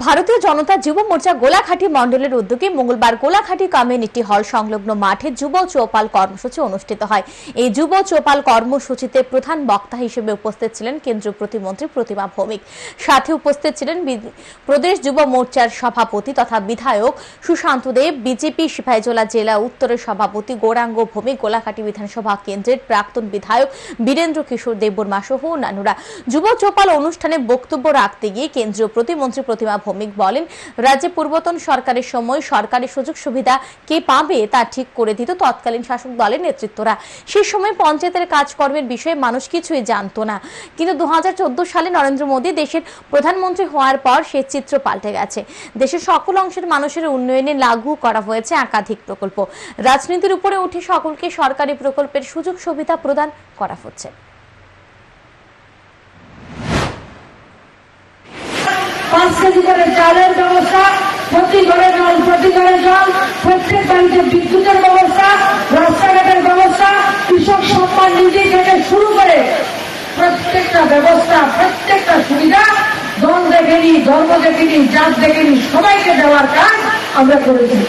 ভারতীয় জনতা যুব মোর্চা গোলাঘাটি মণ্ডলের উদ্যোগে মঙ্গলবার গোলাঘাটি কমিউনিটি হল সংলগ্ন মাঠে যুব চৌপাল কর্মসূচি অনুষ্ঠিত হয়। এই যুব চৌপাল কর্মসূচিতে প্রধান বক্তা হিসেবে উপস্থিত ছিলেন কেন্দ্রীয় প্রতিমন্ত্রী প্রতিমা ভৌমিক। সাথে উপস্থিত ছিলেন প্রদেশ যুব মোর্চার সভাপতি তথা বিধায়ক সুশান্ত দেব, বিজেপি সিপাহীজলা জেলা উত্তরের সভাপতি গৌরাঙ্গ ভৌমিক, গোলাঘাটি বিধানসভা কেন্দ্রের প্রাক্তন বিধায়ক বীরেন্দ্র কিশোর দেববর্মা সহ অন্যান্যরা। যুব চৌপাল অনুষ্ঠানে বক্তব্য রাখতে গিয়ে কেন্দ্রীয় প্রতিমন্ত্রী প্রতিমা ভৌমিক বলেন, রাজ্যে পূর্বতন সরকারের সময় সরকারি সুযোগ সুবিধা কে পাবে তা ঠিক করে দিত তৎকালীন শাসক দলের নেতৃত্বরা। সেই সময় পঞ্চায়েতের কাজকর্মের বিষয়ে মানুষ কিছুই জানতো না, কিন্তু 2014 সালে নরেন্দ্র মোদী দেশের প্রধানমন্ত্রী হওয়ার পর সে চিত্র পাল্টে গেছে। দেশের সকল অংশের মানুষের উন্নয়নে লাগু করা হয়েছে একাধিক প্রকল্প। রাজনীতির উপরে উঠে সকলকে সরকারি প্রকল্পের সুযোগ সুবিধা প্রদান করা হচ্ছে। 5 কেজি করে চালের ব্যবস্থা, প্রতি ঘরে জল, প্রতি ঘরে জল, প্রত্যেক বাড়িতে বিদ্যুতের ব্যবস্থা, রাস্তাঘাটের ব্যবস্থা, কৃষক সম্মান নিধি থেকে শুরু করে প্রত্যেকটা ব্যবস্থা, প্রত্যেকটা সুবিধা দল দেখেনি, ধর্ম দেখেনি, জাত দেখেনি, সবাইকে দেওয়ার কাজ আমরা করেছি।